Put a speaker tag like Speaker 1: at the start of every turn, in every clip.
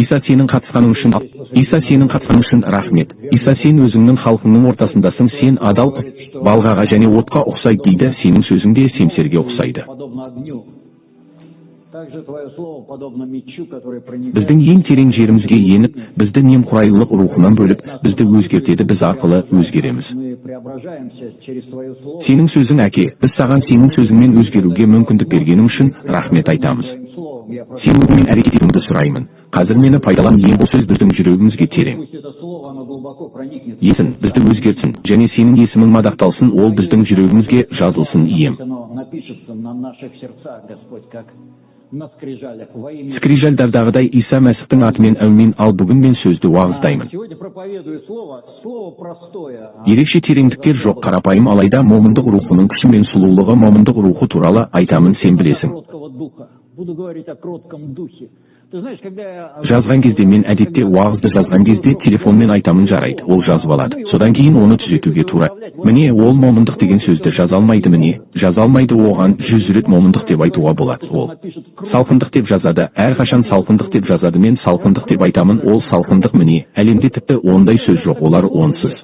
Speaker 1: Иса, сенің қатысқаның үшін рахмет. Иса, сен өзіңнің халқыңның ортасындасың, сен адал балғаға және отқа ұқсайды дейді, сенің сөзің де семсерге ұқсайды. Біздің ең терең жерімізге еніп, бізді немқұрайлылық рухынан бөліп, бізді өзгертеді, біз арқылы өзгереміз. Сенің сөзің әке, біз саған сенің сөзіңмен өзгеруге мүмкіндік бергенің үшін рахмет айтамыз. Сенің әрекет етуіңді сұраймын. Қазір мені пайдалан, ең бұл сөз біздің жүрегімізге терең. Есін, бізді өзгертсін, және сенің есімің мадақталсын, ол біздің жүрегімізге жазылсын, ием. Скрижальдардағыдай Иса Мәсіхтің атымен әумин, ал бүгін мен сөзді уағыздаймын. Ерекше тереңдіктер жоқ, қарапайым, алайда момындық рухының күші мен сұлулығы, момындық рухы туралы айтамын, сен білесің. Жазған кезде, мен әдетте уағызды жазған кезде телефонмен айтамын, жарайды, ол жазып алады. Содан кейін оны түзетуге тура. Міне, ол момындық деген сөзді жаза алмайды, міне, жаза алмайды, оған 100 рет момындық деп айтуға болады. Ол салқындық деп жазады, әрқашан салқындық деп жазады, мен салқындық деп айтамын, ол салқындық, міне, әлемде тіпті ондай сөз жоқ, олар онсыз.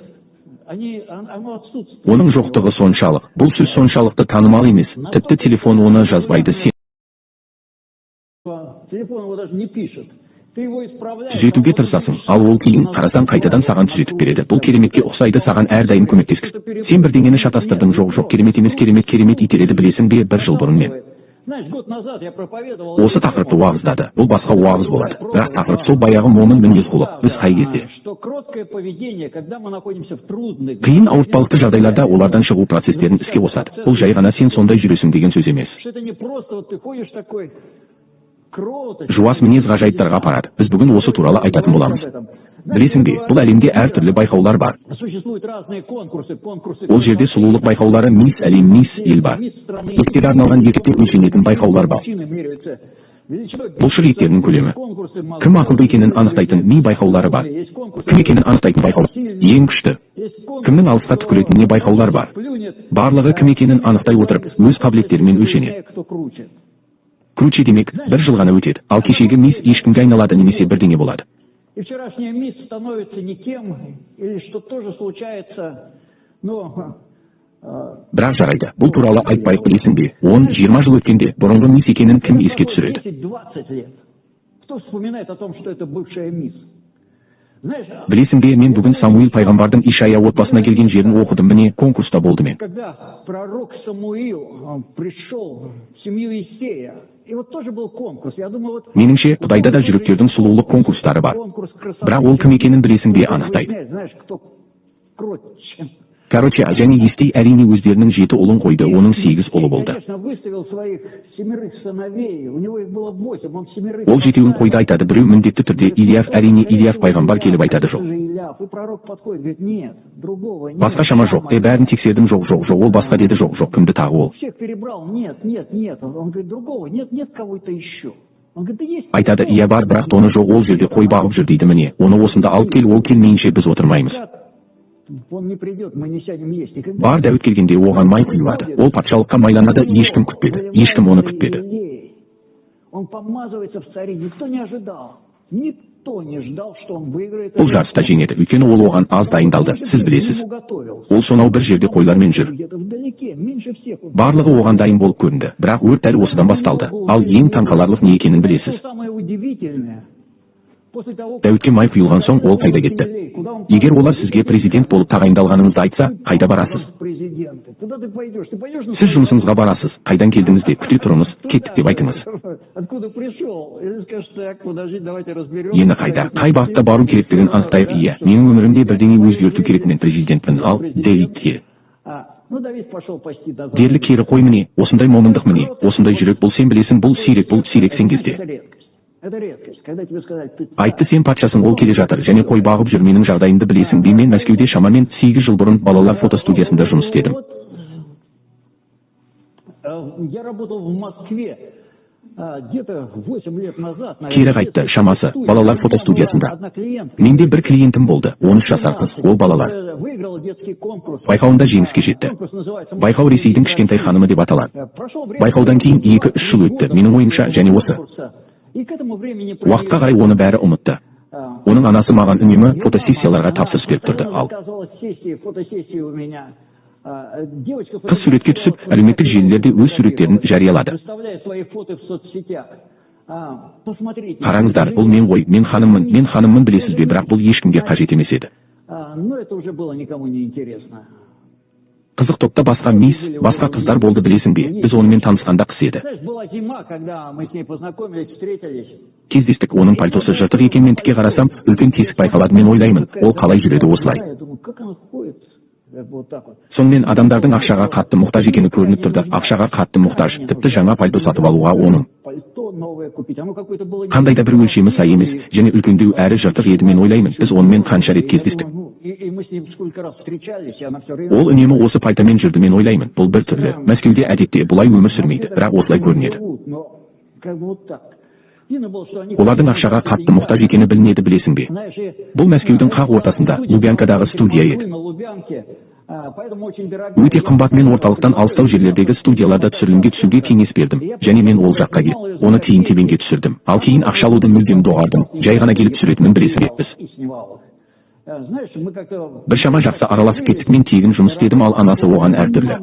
Speaker 1: Оның жоқтығы соншалық, бұл сөз соншалықты танымал емес, тіпті телефон оны жазбайды. Түзетуге тырысасың, ал ол кейін қарасаң қайтадан саған түзетіп береді. Бұл кереметке ұқсайды, саған әрдайым көмектескіш. Сен бірдеңені шатастырдың, жоқ, керемет емес, керемет итереді, білесің бе, 1 жыл бұрын мен осы тақырыпты уағыздады. Бұл басқа уағыз болады. Бірақ тақырып сол баяғы момын мінез-құлық. Біз қай кезде қиын ауыртпалықты жағдайларда олардан шығу процестерін іске қосады. Бұл жай ғана сен сондай жүресің деген сөз емес. Жуас мінез ғажайыптарға апарады. Біз бүгін осы туралы айтатын боламыз. Білесің бе, бұл әлемде әртүрлі байқаулар бар. Ол жерде сұлулық байқаулары, мисс әлем, мисс ел бар. Еркектерге арналған еркектер өлшенетін байқаулар бар. Бұлшық еттерінің көлемі. Кім ақылды екенін анықтайтын ми байқаулары бар. Кім екенін анықтайтын байқаулар. Ең күшті. Кімнің алысқа түкіретін не байқаулар бар. Барлығы кім екенін анықтай отырып, өз қабілеттерімен өлшенеді. Круче демек, 1 жыл ғана өтеді, ал кешегі мисс ешкімге айналады немесе бірдеңе болады. Бірақ жарайды, бұл туралы айтпайық, білесің бе, 10-20 жыл өткенде бұрынғы мисс екенін кім еске түсіреді? Білесің бе, мен бүгін Самуил пайғамбардың Ишая отбасына келген жерін оқыдым, міне, конкурста болды мен. Меніңше, Құдайда да жүректердің сұлулық конкурстары бар. Бірақ ол кім екенін білесің бе, анықтайды. Короче, және естей, әрине өздерінің 7 ұлын қойды, оның 8 ұлы болды. Ол 7-ін қойды, айтады, біреу міндетті түрде Илияс, әрине Илияс пайғамбар келіп айтады, жоқ. Басқа шама жоқ, бәрін тексердім, жоқ, ол басқа деді, жоқ, кімді тағы ол. Айтады, иә бар, бірақ оны жоқ, ол жерде қой бағып жүр дейді, міне, оны осында алып кел, ол келмейінше біз отырмаймыз. Бар, Дәуіт келгенде оған май құйылады. Ол патшалыққа майланады, ешкім күтпеді, ешкім оны күтпеді. Ол жарыста жеңеді, өйткені ол оған аз дайындалды, сіз білесіз. Ол сонау бір жерде қойлармен жүр. Барлығы оған дайын болып көрінді, бірақ өрт дәл осыдан басталды. Ал ең таңқаларлық не екенін білесіз. Дәуітке май құйылған соң ол қайда кетті? Егер олар сізге президент болып тағайындалғаныңызды айтса, қайда барасыз? Сіз жұмысыңызға барасыз, қайдан келдіңіз деп күте тұрыңыз, кеттік деп айтыңыз. Енді қайда, қай бағытта бару керектігін анықтайық, иә. Менің өмірімде бірдеңе өзгерту керек, мен президентпін, ал Дэвидке. Дерлік кері қой, міне, осындай момындық, міне, осындай жүрек, бұл сен білесің, бұл сирек сен кезде. Айтты, сен патшасың, ол келе жатыр, және қой бағып жүр, менің жағдайымды білесің бе, мен Мәскеуде шамамен 8 жыл бұрын балалар фотостудиясында жұмыс істедім. Кері қайтты, шамасы, балалар фотостудиясында. Менде бір клиентім болды, 13 жасар қыз, ол балалар. Байқауында жеңіске жетті. Байқау Ресейдің кішкентай ханымы деп аталады. Байқаудан кейін 2-3 жыл өтті, менің ойымша, және осы. Уақытқа қарай оны бәрі ұмытты. Оның анасы маған үнемі фотосессияларға тапсырыс беріп тұрды. Ал қыз суретке түсіп, әлеуметтік желілерде өз суреттерін жариялады. Қараңыздар, бұл мен ғой, мен ханыммын білесіз бе, бірақ бұл ешкімге қажет емес еді. Қызық топта басқа мисс, басқа қыздар болды білесің бе, біз онымен танысқанда қыс еді. Кездестік, оның пальтосы жыртық екен, мен тіке қарасам, үлкен тесік байқалады, мен ойлаймын, ол қалай жүреді осылай. Сонымен адамдардың ақшаға қатты мұқтаж екені көрініп тұрды, ақшаға қатты мұқтаж, тіпті жаңа пальто сатып алуға оның қандай да бір өлшемі сай емес, және үлкендеу әрі жыртық еді, мен ойлаймын, біз онымен қанша рет кездестік. Ол үнемі осы пальтомен жүрді, мен ойлаймын, бұл бір түрлі. Мәскеуде әдетте бұлай өмір сүрмейді, бірақ осылай көрінеді. Олардың ақшаға қатты мұқтаж екені білінеді білесің бе. Бұл Мәскеудің қақ ортасында, Лубянкадағы студия еді. Өте қымбат, мен орталықтан алыстау жерлердегі студияларда түсірілімге түсуге кеңес бердім, және мен ол жаққа келіп, оны тиын тебенге түсірдім. Ал кейін ақша алуды мүлдем доғардым, жай ғана келіп түсіретінін білесің бе біз. Біршама жақсы араласып кеттік, мен тегін жұмыс істедім, ал анасы оған әртүрлі.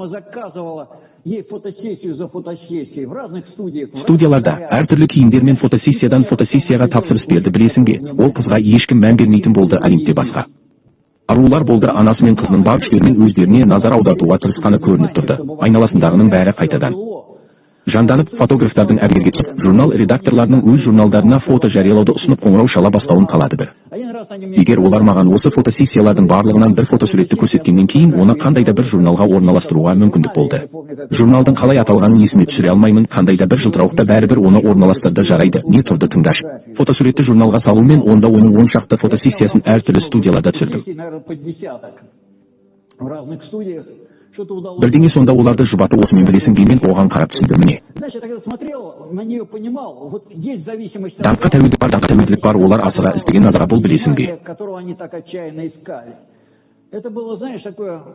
Speaker 1: Студияларда әртүрлі киімдер мен фотосессиядан фотосессияға тапсырыс берді білесің бе. Ол қызға ешкім мән бермейтін болды, Олимпте басқа арулар болды, анасы мен қызының бар күштерімен өздеріне назар аудартуға тырысқаны көрініп тұрды. Айналасындағының бәрі қайтадан жанданып, фотографтардың әберге түсіп, журнал редакторларының өз журналдарына фото жариялауды ұсынып қоңырау шала бастауын қалады бір. Егер олар маған осы фотосессиялардың барлығынан бір фотосуретті көрсеткеннен кейін, оны қандай да бір журналға орналастыруға мүмкіндік болды. Журналдың қалай аталғанын есіме түсіре алмаймын, қандай да бір жылтырауықта бәрібір оны орналастырды, жарайды, не тұрды тыңдашы. Фотосуретті журналға салумен онда оның 10 шақты фотосессиясын әртүрлі студияларда түсірдім. Бірдеңе сонда оларды жұбаты, осымен білесің бе, мен оған қарап түсіндім, міне. Даңққа тәуелділік бар, олар асыға іздеген назара, бұл білесің бе.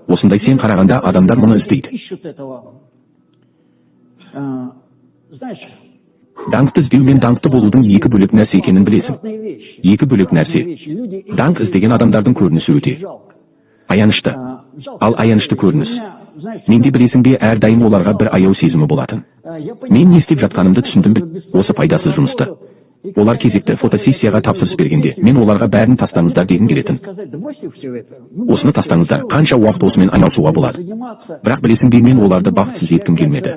Speaker 1: Осындай сен қарағанда адамдар мұны іздейді. Даңқты іздеу мен даңқты болудың екі бөлек нәрсе екенін білесің. Екі бөлек нәрсе. Даңқ іздеген адамдардың көрінісі өте аянышты. Ал аянышты көрініс. Менде білесің бе, әрдайым оларға бір аяу сезімі болатын. Мен не істеп жатқанымды түсіндім бе, осы пайдасыз жұмысты. Олар кезекті фотосессияға тапсырыс бергенде, мен оларға бәрін тастаңыздар дегім келетін. Осыны тастаңыздар, қанша уақыт осымен айналысуға болады. Бірақ білесің бе, мен оларды бақытсыз еткім келмеді.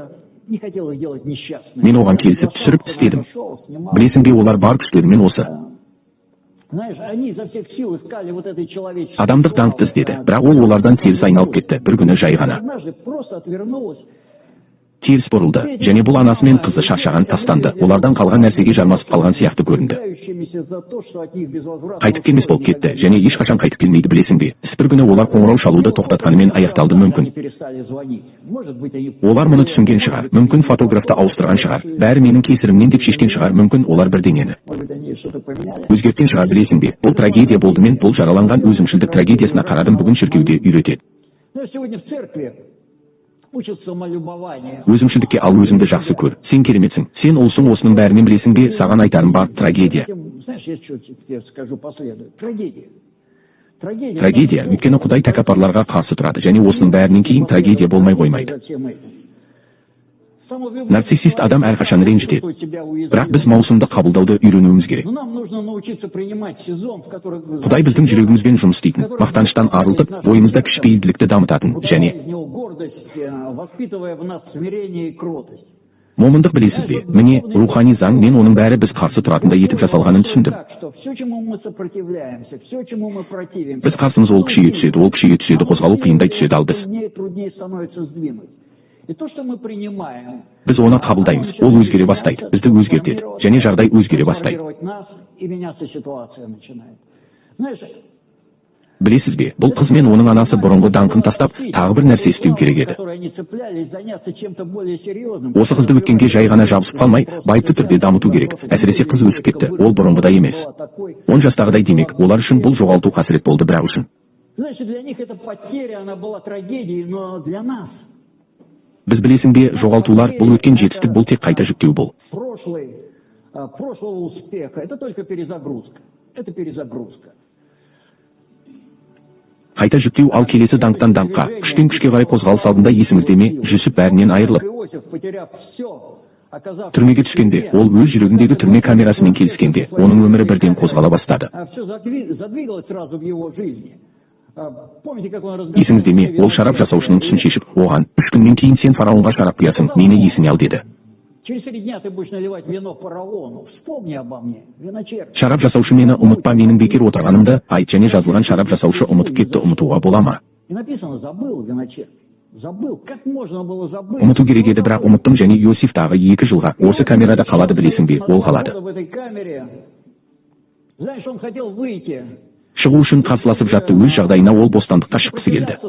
Speaker 1: Мен оған келісіп түсіріп істедім. Білесің бе, олар бар күштерімен осы адамдық даңқты іздеді, бірақ ол олардан теріс айналып кетті, бір күні жай ғана теріс бұрылды, және бұл анасы мен қызы шаршаған, тастанды, олардан қалған нәрсеге жармасып қалған сияқты көрінді. Қайтып келмес болып кетті, және ешқашан қайтып келмейді білесің бе. Іс бір күні олар қоңырау шалуды тоқтатқанымен аяқталды, мүмкін. Олар мұны түсінген шығар, мүмкін фотографты ауыстырған шығар, бәрі менің кесірімнен деп шешкен шығар, мүмкін олар бірдеңені өзгерткен шығар, білесің бе. Бұл трагедия болды, мен бұл жараланған өзімшілдік трагедиясына қарадым, бүгін шіркеуде үйретеді. Өзімшілдікке ал өзіңді жақсы көр. Сен кереметсің. Сен ұлсың, осының бәрінен білесің бе, саған айтарым бар, трагедия. Трагедия, өйткені Құдай тәкаппарларға қарсы тұрады, және осының бәрінен кейін трагедия болмай қоймайды. Нарциссист адам әрқашан ренжітеді. Бірақ біз маусымды қабылдауды үйренуіміз керек. Құдай біздің жүрегімізбен жұмыс істейтін, мақтаныштан арылтып, бойымызда кішіпейілділікті дамытатын, және момындық білесіз бе, міне рухани заң, мен оның бәрі біз қарсы тұратындай етіп жасалғанын түсіндім. Біз қарсымыз ол күшейе түседі, қозғалу қиындай түседі, ал біз оны қабылдаймыз, ол өзгере бастайды, бізді өзгертеді, және жағдай өзгере бастайды. Білесіз бе, бұл қыз мен оның анасы бұрынғы даңқын тастап, тағы бір нәрсе істеу керек еді. Осы қызды өткенге жай ғана жабысып қалмай, байыпты түрде дамыту керек. Әсіресе қыз өсіп кетті, ол бұрынғыдай емес. 10 жастағыдай демек, олар үшін бұл жоғалту қасірет болды, бірақ үшін. Біз білесің бе, жоғалтулар, бұл өткен жетістік, бұл тек қайта жүктеу бұл.
Speaker 2: прошлого успеха. Это только перезагрузка. Это перезагрузка.
Speaker 1: Қайта жүктеу ал келесі даңқтан даңққа, күштен күшке қарай қозғалыс алдында есіңізде ме, Жүсіп бәрінен айырылып. Түрмеге түскенде, ол өз жүрегіндегі түрме камерасымен келіскенде, оның өмірі бірден қозғала бастады. Есіңізде ме, ол шарап жасаушының түсін шешіп, оған, 3 күннен кейін сен фараонға шарап құясың, мені есіне ал деді. Шарап жасаушы мені ұмытпа, менің бекер отырғанымды, айт, және жазылған шарап жасаушы ұмытып кетті, ұмытуға бола ма? Ұмыту керек еді, бірақ ұмыттым, және Иосиф тағы 2 жылға осы камерада қалады, білесің бе, ол қалады. Шығу үшін қарсыласып жатты, өз жағдайына ол бостандыққа шыққысы келді.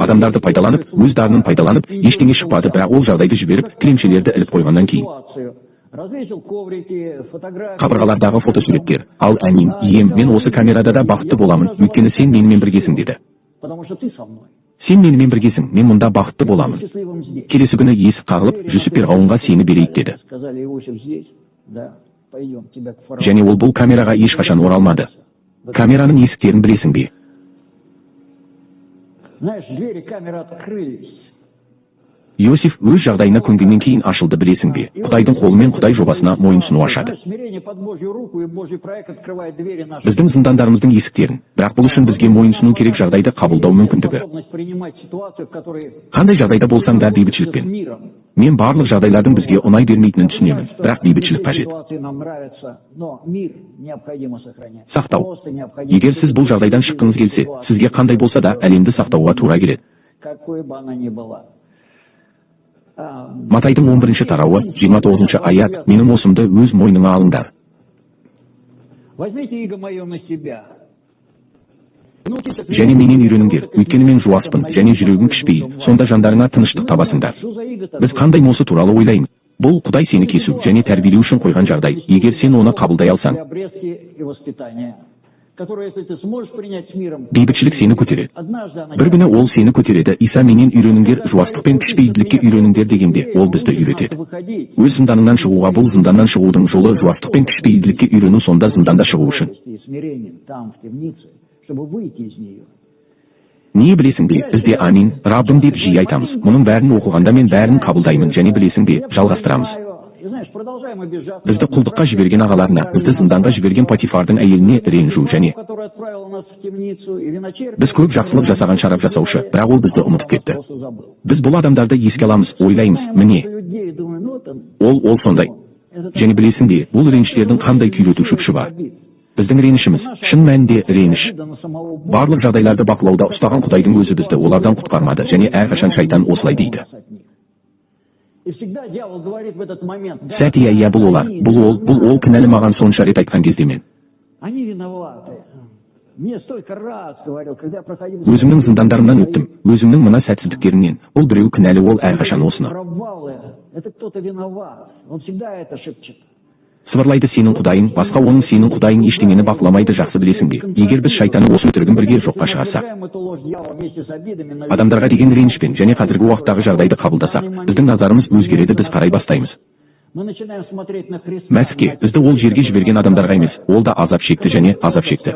Speaker 1: Адамдарды пайдаланып, өз дарынын пайдаланып, ештеңе шықпады, бірақ ол жағдайды жіберіп, кілемшелерді іліп қойғаннан кейін. Қабырғалардағы фотосуреттер, ал әнем, ием, мен осы камерада да бақытты боламын, өйткені сен менімен біргесің деді. Сен менімен біргесің, мен мұнда бақытты боламын. Келесі күні есік қағылып, Жүсіп Перғауынға сені берейік деді. Және ол бұл камераға ешқашан оралмады. Камераның есіктерін білесің бе? Иосиф өз жағдайына көнгеннен кейін ашылды, білесің бе? Құдайдың қолымен Құдай жобасына мойынсыну ашады. Біздің зындандарымыздың есіктерін, бірақ бұл үшін бізге мойынсыну керек, жағдайды қабылдау мүмкіндігі. Қандай жағдайда болсаң да бейбітшілікпен. Мен барлық жағдайлардың бізге ұнай бермейтінін түсінемін, бірақ бейбітшілік қажет. Сақтау. Егер сіз бұл жағдайдан шыққыңыз келсе, сізге қандай болса да әлемді сақтауға тура келеді. Матайдың 11-ші тарауы, 29-ші аят, менің осымды өз мойныңа алыңдар. Және менен үйреніңдер, өйткені мен жуаспын, және жүрегім кішіпейіл, сонда жандарыңа тыныштық табасыңдар. Біз қандай мосы туралы ойлаймыз? Бұл Құдай сені кесу және тәрбиелеу үшін қойған жағдай, егер сен оны қабылдай алсаң. Бейбітшілік сені көтереді. Бір күні ол сені көтереді. Иса менен үйреніңдер, жуастық пен кішіпейілдікке үйреніңдер дегенде, ол бізді үйретеді. Өз зынданыңнан шығуға, бұл зынданнан шығудың жолы жуастық пен кішіпейілдікке үйрену, сонда зынданда шығу үшін. Не білесің бе, бізде амин, Раббым деп жиі айтамыз. Мұның бәрін оқығанда мен бәрін қабылдаймын, және білесің бе, жалғастырамыз. Бізді құлдыққа жіберген ағаларына, бізді зынданға жіберген Патифардың әйеліне ренжу және біз көп жақсылық жасаған шарап жасаушы, бірақ ол бізді ұмытып кетті. Біз бұл адамдарды еске аламыз, ойлаймыз, міне. Ол сондай. Және білесің бе, бұл реніштердің қандай күйретуші күші бар. Біздің ренішіміз, шын мәнінде реніш. Барлық жағдайларды бақылауда ұстаған Құдайдың өзі бізді олардан құтқармады, және әрқашан шайтан осылай дейді. Сәт иә, бұл олар, бұл ол кінәлі маған сонша рет айтқан кезде мен. Өзімнің зындандарымнан өттім, өзімнің мына сәтсіздіктерінен. Бұл біреу кінәлі, ол әрқашан осыны. Сыбырлайды сенің Құдайың, басқа оның сенің Құдайың ештеңені бақыламайды, жақсы білесің бе. Егер біз шайтаны осы өтірігін бірге жоққа шығарсақ, адамдарға деген ренішпен және қазіргі уақыттағы жағдайды қабылдасақ, біздің назарымыз өзгереді, біз қарай бастаймыз. Мәсіхке, бізді ол жерге жіберген адамдарға емес, ол да азап шекті және азап шекті.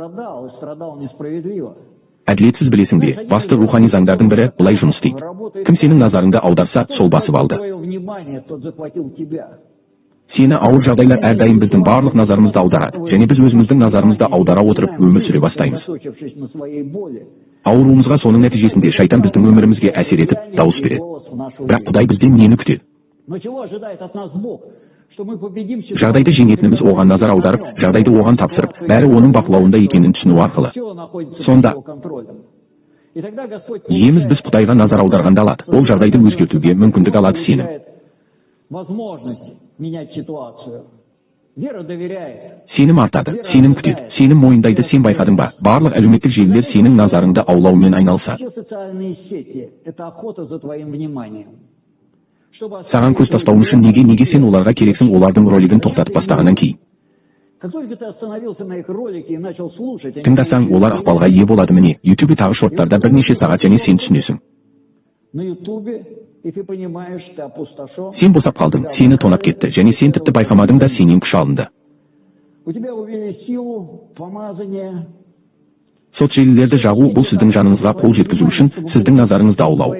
Speaker 1: Әділетсіз білесің бе, басты рухани заңдардың бірі бұлай жұмыс істейді. Кім сенің назарыңды аударса, сол басып алды. Сені ауыр жағдайлар әрдайым біздің барлық назарымызды аударады, және біз өзіміздің назарымызды аудара отырып өмір сүре бастаймыз. Ауруымызға соның нәтижесінде шайтан біздің өмірімізге әсер етіп, дауыс береді. Бірақ Құдай бізден нені күтеді? Жағдайды жеңетініміз оған назар аударып, жағдайды оған тапсырып, бәрі оның бақылауында екенін түсіну арқылы. Сонда иеміз біз Құдайға назар аударғанда алады, ол жағдайды өзгертуге мүмкіндік алады сенім. Сенім артады, сенім күтеді, сенім мойындайды, сен байқадың ба? Барлық әлеуметтік желілер сенің назарыңды аулаумен айналысады. Саған көз тастауым үшін неге сен оларға керексің, олардың ролигін тоқтатып бастағаннан кейін. Тыңдасаң, олар ықпалға ие болады, міне, YouTube тағы шорттарда бірнеше сағат және сен түсінесің.
Speaker 2: на Ютубе, и ты понимаешь, ты опустошен.
Speaker 1: Сен босап қалдың, сені тонап кетті, және сен тіпті байқамадың да сенен күш алынды.
Speaker 2: У тебя увели силу, помазание.
Speaker 1: Сот желілерді жағу бұл сіздің жаныңызға қол жеткізу үшін сіздің назарыңызды аулау.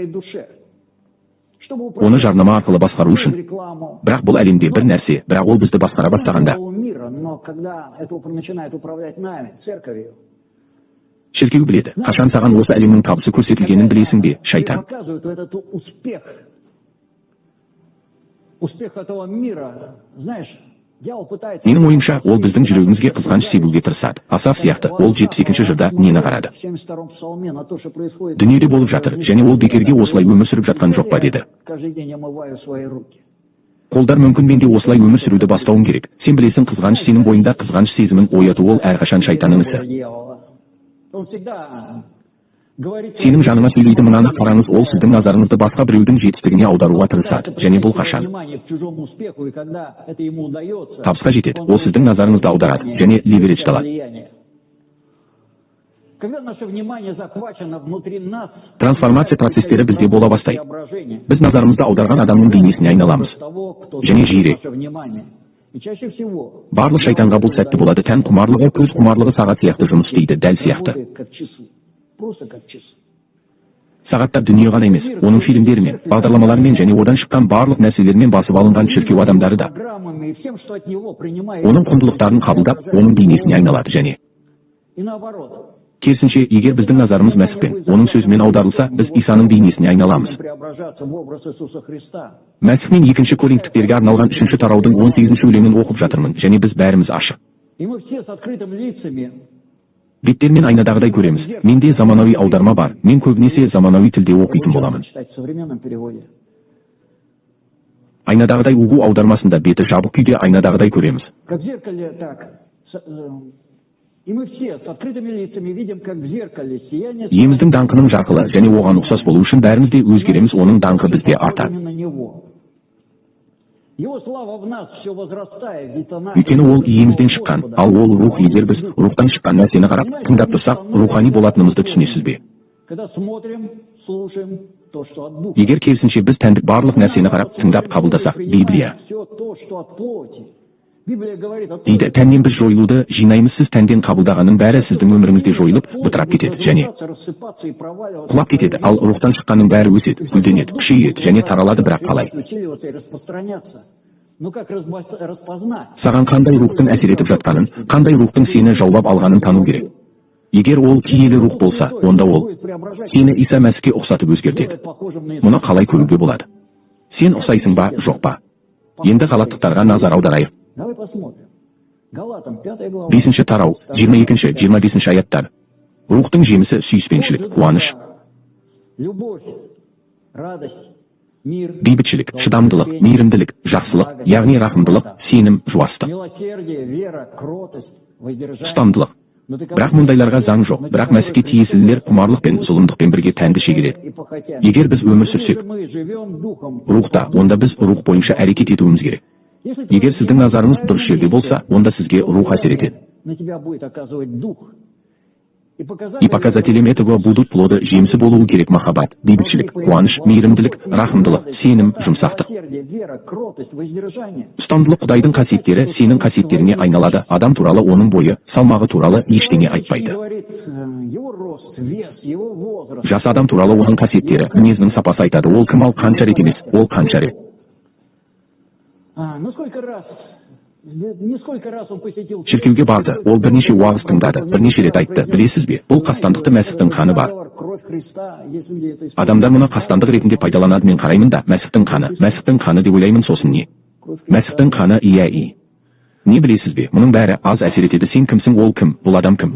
Speaker 1: Оны жарнама арқылы басқару үшін. Бірақ бұл әлемде бір нәрсе, бірақ ол бізді басқара бастағанда. Шіркеу біледі, қашан саған осы әлемнің табысы көрсетілгенін білесің бе, шайтан? Менің ойымша, ол біздің жүрегімізге қызғаныш себуге тырысады. Асaf сияқты, ол 72-ші жырда нені қарады? Дүниеде болып жатыр, және ол бекерге осылай өмір сүріп жатқан жоқ па деді. Қолдар мүмкін менде осылай өмір сүруді бастауым керек. Сен білесің, қызғаныш сенің бойында қызғаныш сезімін ояту ол әрқашан шайтанның ісі. Сенің жаныңа сөйлейді, мынаны қараңыз, ол сіздің назарыңызды басқа біреудің жетістігіне аударуға тырысады, және бұл қашан табысқа жетеді, ол сіздің назарыңызды аударады, және леверидж алады. Трансформация процестері бізде бола бастайды. Біз назарымызды аударған адамның бейнесіне айналамыз, және жиірек. Барлық шайтанға бұл сәтті болады, тән құмарлығы, көз құмарлығы сағат сияқты жұмыс істейді, дәл сияқты. Сағаттар дүние ғана емес, оның фильмдерімен, бағдарламаларымен және одан шыққан барлық нәрселермен басып алынған шіркеу адамдары да оның құндылықтарын қабылдап, оның бейнесіне айналады, және керісінше, егер біздің назарымыз Мәсіхпен, оның сөзімен аударылса, біз Исаның бейнесіне айналамыз. Мәсіх мен 2 Коринтіктерге арналған 3 тараудың 18 өлеңін оқып жатырмын, және біз бәріміз ашық. Беттермен айнадағыдай көреміз. Менде заманауи аударма бар. Мен көбінесе заманауи тілде оқитын боламын. Айнадағыдай угу аудармасында беті жабық күйде айнадағыдай көреміз. Еміздің даңқының жарқылы және оған ұқсас болу үшін бәріміз де өзгереміз, оның даңқы бізде артады. Өйткені ол иемізден шыққан, ал ол рух, егер біз рухтан шыққан нәрсені қарап, тыңдап тұрсақ, рухани болатынымызды түсінесіз бе? Егер керісінше біз тәндік барлық нәрсені қарап, тыңдап қабылдасақ, Библия дейді, тәннен біз жойылуды жинаймыз, сіз тәнден қабылдағанның бәрі сіздің өміріңізде жойылып, бытырап кетеді, және құлап кетеді, ал рухтан шыққанның бәрі өседі, гүлденеді, күшейеді, және таралады, бірақ қалай? Саған қандай рухтың әсер етіп жатқанын, қандай рухтың сені жаулап алғанын тану керек. Егер ол киелі рух болса, онда ол сені Иса Мәсіхке ұқсатып өзгертеді. Мұны қалай көруге болады? Сен ұқсайсың ба, жоқ па? Енді Галаттықтарға назар аударайық. 5 тарау, 22-25 аяттар. Рухтың жемісі сүйіспеншілік, қуаныш, бейбітшілік, шыдамдылық, мейірімділік, жақсылық, яғни рақымдылық, сенім, жуастық, ұстамдылық. Бірақ мұндайларға заң жоқ, бірақ Мәсіхке тиесілілер құмарлық пен зұлымдықпен бірге тәнді шегеледі. Егер біз өмір сүрсек рухта, онда біз рух бойынша әрекет етуіміз керек. Егер сіздің назарыңыз дұрыс жерде болса, онда сізге рух әсер етеді. И показателем этого будут плоды, жемісі болуы керек махаббат, бейбітшілік, қуаныш, мейірімділік, рақымдылық, сенім, жұмсақтық. Ұстамдылық Құдайдың қасиеттері сенің қасиеттеріне айналады. Адам туралы, оның бойы, салмағы туралы ештеңе айтпайды. Жас адам туралы оның қасиеттері, мінезінің сапасы айтады. Ол кім, ал қанша рет емес, ол қанша рет. Шіркеуге барды, ол бірнеше уағыз тыңдады, бірнеше рет айтты. Білесіз бе, бұл қастандықты Мәсіхтің қаны бар. Адамдар мұны қастандық ретінде пайдаланады, мен қараймын да, Мәсіхтің қаны деп ойлаймын, сосын не? Мәсіхтің қаны, ия. Не білесіз бе, мұның бәрі аз әсер етеді. Сен кімсің, ол кім, бұл адам кім?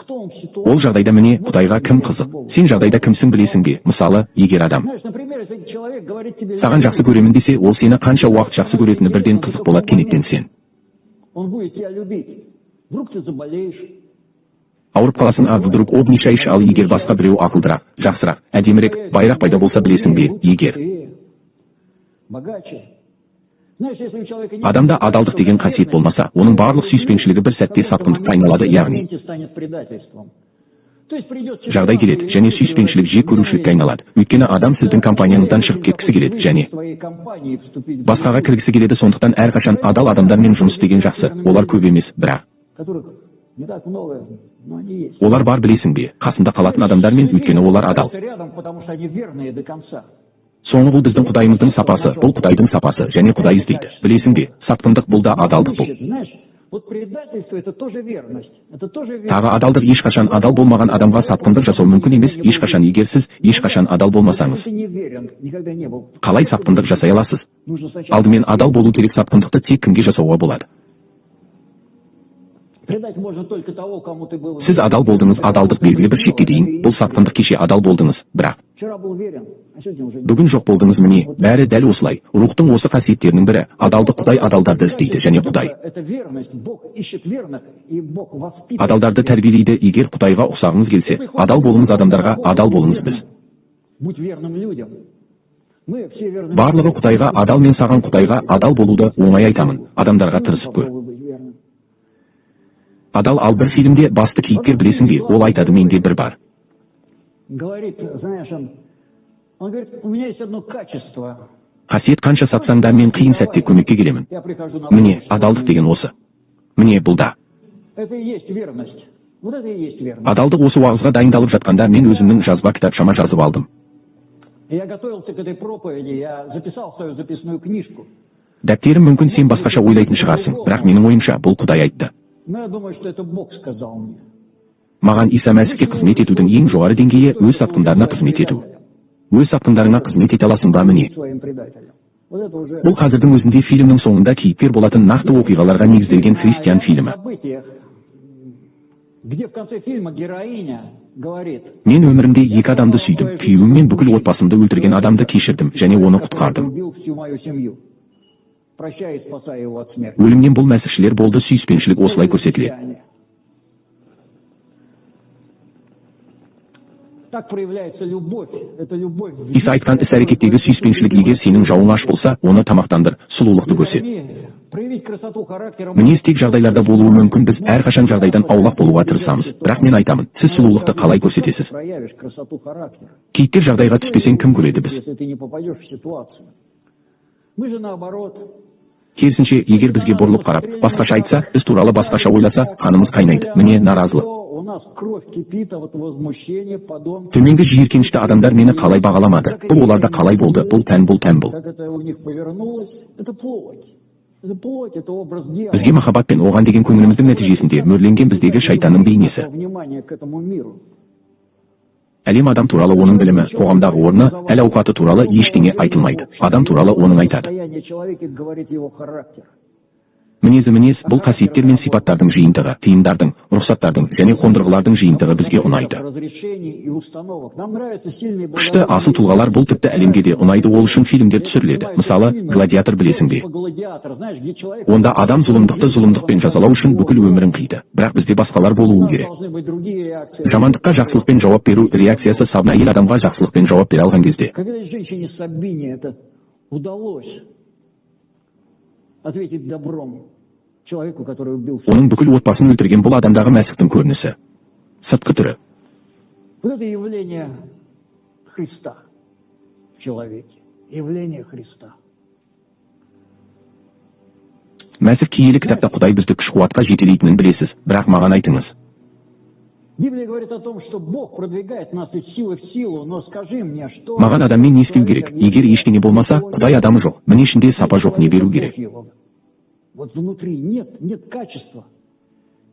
Speaker 1: Ол жағдайда міне Құдайға кім қызық? Сен жағдайда кімсің білесің бе? Мысалы, егер адам саған жақсы көремін десе, ол сені қанша уақыт жақсы көретіні бірден қызық болады, кенеттен сен ауырып қаласың, вдруг обничаешь, ал егер басқа біреу ақылдырақ, жақсырақ, әдемірек, байрақ пайда болса, білесің бе, егер Адамда адалдық деген қасиет болмаса, оның барлық сүйіспеншілігі бір сәтте сатқындыққа айналады, яғни жағдай келеді және сүйіспеншілік жек көрушілікке айналады. Өйткені адам сіздің компанияңыздан шығып кеткісі келеді және басқаға кіргісі келеді, сондықтан әрқашан адал адамдармен жұмыс істеген жақсы. Олар көп емес, бірақ олар бар, білесің бе, қасында қалатын адамдармен, өйткені олар адал. Соңғы бұл біздің Құдайымыздың сапасы, бұл Құдайдың сапасы, және Құдай іздейді. Білесің бе, сатқындық бұл да адалдық бұл. Тағы адалдық, ешқашан адал болмаған адамға сатқындық жасау мүмкін емес, ешқашан. Егер сіз ешқашан адал болмасаңыз, қалай сатқындық жасай аласыз? Алдымен адал болу керек, сатқындықты тек кімге жасауға болады? Сіз адал болдыңыз, адалдық белгілі бір шекке дейін, бұл сатқындық. Кеше адал болдыңыз, бірақ бүгін жоқ болдыңыз. Міне, бәрі дәл осылай. Рухтың осы қасиеттерінің бірі адалдық. Құдай адалдарды іздейді және Құдай адалдарды тәрбиелейді. Егер Құдайға ұқсағыңыз келсе, адал болыңыз, адамдарға адал болыңыз. Біз барлығы Құдайға адал. Мен саған Құдайға адал болуды оңай айтамын, адамдарға тырысып көр. Адал. Ал бір фильмде басты кейіпкер, білесің бе, ол айтады, менде бір бар. Қасиет қанша сатсаң да мен қиын сәтте көмекке келемін. Міне, адалдық деген осы. Міне, бұл да. Адалдық. Осы уағызға дайындалып жатқанда мен өзімнің жазба кітапшама жазып алдым. Дәптерім. Мүмкін сен басқаша ойлайтын шығарсың, бірақ менің ойымша бұл Құдай айтты. Маған Иса Мәсіхке қызмет етудің ең жоғары деңгейі өз сатқындарына қызмет ету. Өз сатқындарыңа қызмет ете аласың ба? Міне, бұл қазірдің өзінде фильмнің соңында кейіпкер болатын нақты оқиғаларға негізделген христиан фильмі. Мен өмірімде екі адамды сүйдім. Күйеуім мен бүкіл отбасымды өлтірген адамды кешірдім және оны құтқардым. Өлімнен бұл мәсіхшілер болды. Сүйіспеншілік осылай көрсетіледі. Иса айтқан іс-әрекеттегі сүйіспеншілік. Егер сенің жауың аш болса, оны тамақтандыр, сұлулықты көрсет. Мінез тек жағдайларда болуы мүмкін. Біз әрқашан жағдайдан аулақ болуға тырысамыз. Бірақ мен айтамын, сіз сұлулықты қалай көрсетесіз? Кейіпкер жағдайға түспесең кім көреді? Біз. Керісінше, егер бізге бұрылып қарап, басқаша айтса, біз туралы басқаша ойласа, қанымыз қайнайды. Міне, наразылық. Төменгі жиіркенішті адамдар мені қалай бағаламады? Бұл оларда қалай болды? Бұл тән, бұл тән бұл. Бізге махаббат пен оған деген көңіліміздің нәтижесінде мөрленген біздегі шайтанның бейнесі. Әлем адам туралы оның білімі, қоғамдағы орны, әл-ауқаты туралы ештеңе айтылмайды. Адам туралы оның айтады. Мінез, бұл қасиеттер мен сипаттардың жиынтығы, тыйымдардың, рұқсаттардың және қондырғылардың жиынтығы бізге ұнайды. Күшті асыл тұлғалар бұл тіпті әлемге де ұнайды. Ол үшін фильмдер түсіріледі. Мысалы, Гладиатор, білесің бе? Онда адам зұлымдықты зұлымдықпен жазалау үшін бүкіл өмірін қиды. Бірақ бізде басқалар болуы керек. Жамандыққа жақсылықпен жауап беру реакциясы. Сабын әйел адамға жақсылықпен жауап бере алған кезде оның бүкіл отбасын өлтірген бұл адамдағы Мәсіхтің көрінісі. Сыртқы түрі. Мәсіх киелі кітапта Құдай бізді күш қуатқа жетелейтінін білесіз, бірақ маған айтыңыз. Маған адаммен не істеу керек? Егер ештеңе болмаса, Құдай адамы жоқ. Міне ішінде сапа жоқ, не беру керек?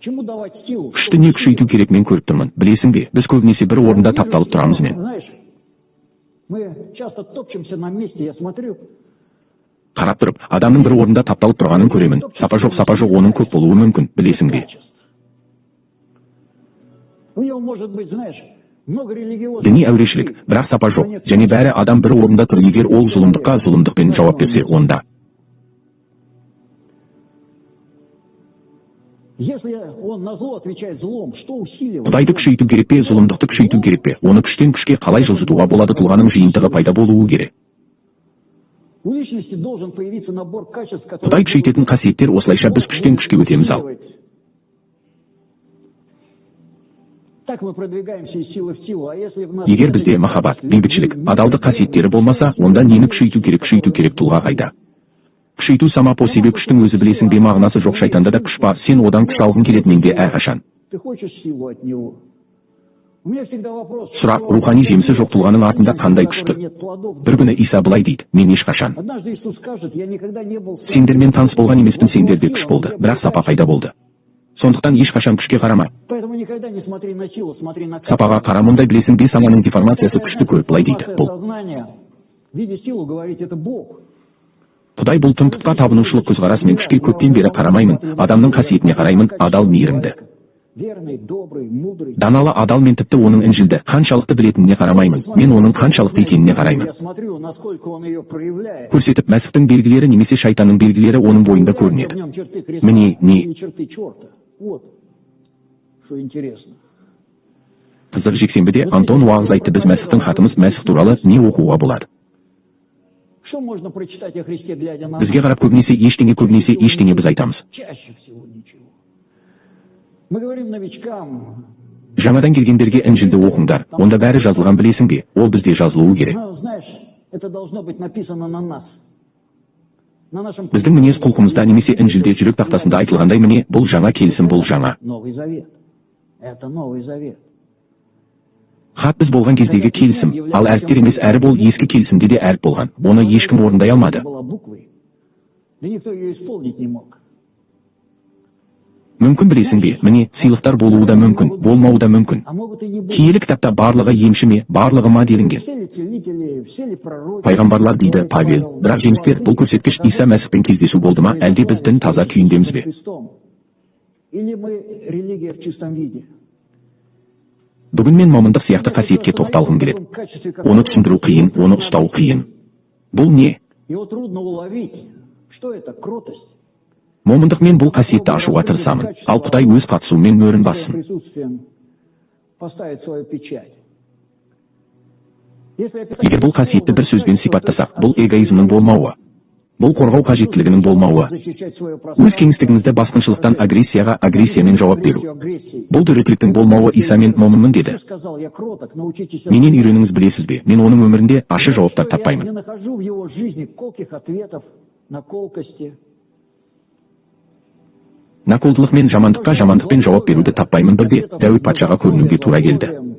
Speaker 1: Күшті не күшейту керек? Мен көріп тұрмын. Білесің бе, біз көбінесе бір орында тапталып тұрамыз. Мен қарап тұрып, адамның бір орында тапталып тұрғанын көремін. Сапа жоқ, оның көп болуы мүмкін. Білесің бе? Діни әурешілік, бірақ сапа жоқ, және бәрі адам бір орында тұр. Егер ол зұлымдыққа зұлымдықпен жауап берсе, онда Құдайды күшейту керек пе, зұлымдықты күшейту керек пе? Оны күштен күшке қалай жылжытуға болады? Тұлғаның жиынтығы пайда болуы керек.
Speaker 2: У личности должен появиться набор качеств,
Speaker 1: Құдай
Speaker 2: которые
Speaker 1: күшейтетін қасиеттер осылайша біз күштен күшке өтеміз ал.
Speaker 2: Так мы продвигаемся из силы в силу, а если в нас
Speaker 1: Егер бізде махаббат, бейбітшілік, адалдық қасиеттері болмаса, онда нені күшейту керек тұлға қайда? Күшейту сама по себе күштің өзі білесің бе, мағынасы жоқ, шайтанда да күш бар, сен одан күш алғың келеді менде әрқашан.
Speaker 2: ты хочешь силу от него. У меня всегда вопрос.
Speaker 1: Сұрақ, рухани жемісі жоқ тұлғаның артында қандай күшті? Бір күні Иса былай дейді, мен ешқашан.
Speaker 2: Однажды Иисус скажет: я никогда не был
Speaker 1: Сендермен таныс болған емеспін, сендерде күш болды, бірақ сапа қайда болды. Сондықтан ешқашан күшке қарама.
Speaker 2: Поэтому никогда не смотри на силу, смотри на
Speaker 1: Сапаға қара, мұндай білесің бе, сананың деформациясы күшті көп, былай дейді. Бұл
Speaker 2: сознание. Видя силу, говорить это Бог.
Speaker 1: Құдай бұл тым пұтқа табынушылық көзқарас, мен күшке көптен бері қарамаймын, адамның қасиетіне қараймын, адал, мейірімді.
Speaker 2: Верный, добрый, мудрый.
Speaker 1: Даналы, адал, мен тіпті оның інжілді қаншалықты білетініне қарамаймын, мен оның қаншалықты екеніне қараймын.
Speaker 2: Я смотрю, насколько он ее проявляет.
Speaker 1: Көрсетіп, мәсіхтің белгілері немесе шайтанның белгілері оның бойында
Speaker 2: В
Speaker 1: көрінеді.
Speaker 2: нем черты Христа
Speaker 1: Мне не-
Speaker 2: или черты черта. Вот, что интересно.
Speaker 1: Қызық, жексенбіде Антон уағыз айтты, біз мәсіхтің хатымыз, мәсіх туралы не оқуға болады?
Speaker 2: Что можно прочитать о Христе, глядя на
Speaker 1: Бізге қарап көбінесе ештеңе біз айтамыз.
Speaker 2: чаще всего ничего. Мы говорим новичкам:
Speaker 1: Жаңадан келгендерге інжілді оқыңдар, онда бәрі жазылған, білесің бе, ол бізде жазылуы керек.
Speaker 2: ну, знаешь, это должно быть написано на нас. На нашем
Speaker 1: Біздің мінез құлқымызда немесе інжілде жүрек тақтасында айтылғандай, міне, бұл жаңа келісім, бұл жаңа.
Speaker 2: Новый Завет. Это Новый Завет.
Speaker 1: Хат біз болған кездегі келісім, ал әріптер емес, әріп ол ескі келісімде де әріп болған. Оны ешкім орындай алмады.
Speaker 2: Была буквой. Да никто ее исполнить не мог.
Speaker 1: Мүмкін, білесің бе, міне, сыйлықтар болуы да мүмкін, болмауы да мүмкін.
Speaker 2: А могут и не быть.
Speaker 1: Киелі кітапта барлығы емші ме, барлығы ма делінген.
Speaker 2: Все ли целители, все ли пророки?
Speaker 1: Пайғамбарлар дейді Павел. Бірақ жеңістер, бұл көрсеткіш Иса Мәсіхпен кездесу болды ма, әлде біз дін таза күйіндеміз бе?
Speaker 2: Христом. Или мы религия в чистом виде?
Speaker 1: Бүгін мен момындық сияқты қасиетке тоқталғым келеді. Оны түсіндіру қиын, оны ұстау қиын. Бұл не?
Speaker 2: Его трудно уловить. Что это? Кротость.
Speaker 1: Момындық, мен бұл қасиетті ашуға тырысамын. Ал Құдай өз қатысуымен мөрін бассын.
Speaker 2: Присутствием поставить свою печать. Если
Speaker 1: Егер бұл қасиетті бір сөзбен сипаттасақ, бұл эгоизмнің болмауы, бұл қорғау қажеттілігінің болмауы,
Speaker 2: защищать свое
Speaker 1: өз
Speaker 2: пространство,
Speaker 1: кеңістігімізді басқыншылықтан агрессиямен жауап беру.
Speaker 2: агрессией.
Speaker 1: Бұл дөрекіліктің болмауы. Иса мен момынмын деді.
Speaker 2: Ты сказал: я кроток, научитесь.
Speaker 1: Менен үйреніңіз, білесіз бе, мен оның өмірінде ашы жауаптар
Speaker 2: Я
Speaker 1: таппаймын.
Speaker 2: не нахожу в его жизни колких ответов на колкости.
Speaker 1: Наколдылық мен жамандыққа жамандықпен жауап беруді таппаймын. Бірде Дәуіт патшаға көрінуге тура келді.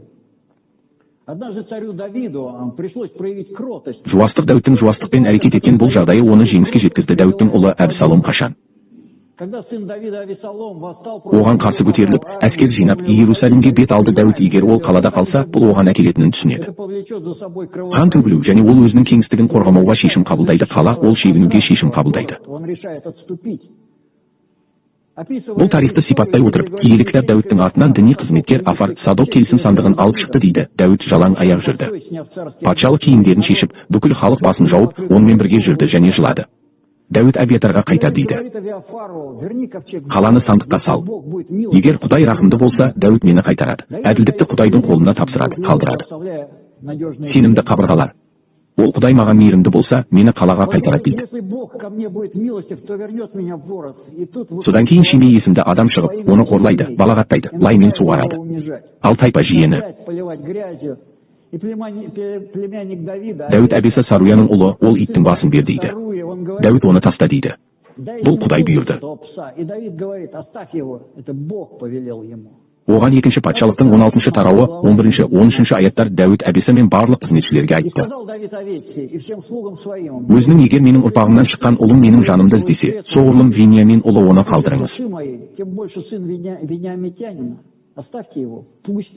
Speaker 2: Однажды царю Давиду пришлось проявить кротость.
Speaker 1: Жуастық Дәуіттің жуастықпен әрекет еткен бұл жағдайы оны жеңіске жеткізді. Дәуіттің ұлы Әбсалом қашан
Speaker 2: Когда сын Давида Авесалом восстал
Speaker 1: оған қарсы көтеріліп, әскер жинап, Иерусалимге бет алды. Дәуіт егер ол қалада қалса, бұл оған әкелетінін түсінеді.
Speaker 2: это повлечет за собой
Speaker 1: Қан төгілу, және ол өзінің кеңістігін қорғамауға шешім қабылдайды. Қала ол шегінуге шешім қабылдайды.
Speaker 2: Он решает отступить.
Speaker 1: Бұл тарихты сипаттай отырып, киелі кітап Дәуіттің артынан діни қызметкер Афар Садок келісім сандығын алып шықты дейді. Дәуіт жалаң аяқ жүрді. Патшалық киімдерін шешіп, бүкіл халық басын жауып, онымен бірге жүрді және жылады. Дәуіт Әбиатарға қайта дейді. Қаланы сандыққа сал. Егер Құдай рақымды болса, Дәуіт мені қайтарады. Әділдікті Құдайдың қолына тапсырады, қалдырады. Сенімді қабырғалар. Ол Құдай маған мейірімді болса, мені қалаға қайтарады дейді. Содан кейін Шимей есімді адам шығып, оны қорлайды, балағаттайды, лаймен суғарады. Ал тайпа жиені. Дәуіт әбесі Саруяның ұлы, ол иттің басын бер дейді. Дәуіт оны таста дейді. Бұл Құдай бұйырды. Оған екінші патшалықтың 16-шы тарауы, 11-13 аяттар Дәуіт әбесі мен барлық қызметшілерге айтты. Өзінің егер менің ұрпағымнан шыққан ұлым менің жанымды іздесе, соғұрлым Вениамин ұлы оны қалдырыңыз.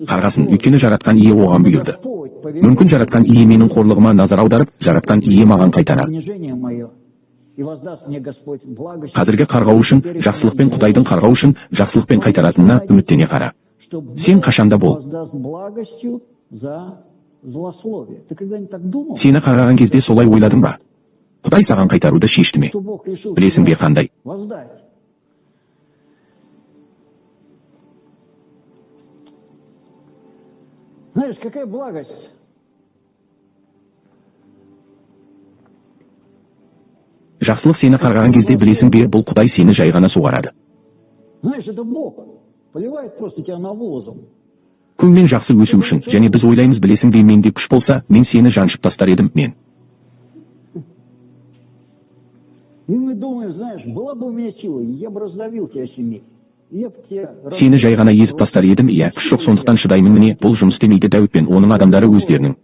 Speaker 1: Қарғасын, өйткені жаратқан ие оған бұйырды. Мүмкін жаратқан ие менің қорлығыма назар аударып, жаратқан ие маған қайтарады. Қазіргі қарғау үшін, жақсылықпен Құдайдың қарғау үшін, жақсылықпен қайтаратынына үміттене қара. Сен қашанда бол. Сені қараған кезде солай ойладың ба? Құдай саған қайтаруды шешті ме? Білесің бе қандай?
Speaker 2: Знаешь, какая благость?
Speaker 1: Жақсылық сені қарғаған кезде білесің бе, бұл Құдай сені жай ғана суғарады.
Speaker 2: Знаешь, это Бог поливает просто тебя навозом.
Speaker 1: Көңмен жақсы өсу үшін, және біз ойлаймыз, білесің бе, менде күш болса, мен сені жаншып тастар едім, мен.
Speaker 2: И мы думаем, знаешь, была бы у меня сила, я бы раздавил тебя сильнее.
Speaker 1: Сені жай ғана езіп тастар едім, иә, күш жоқ, сондықтан шыдаймын, міне, бұл жұмыс істемейді. Дәуіт пен оның адамдары өздерінің.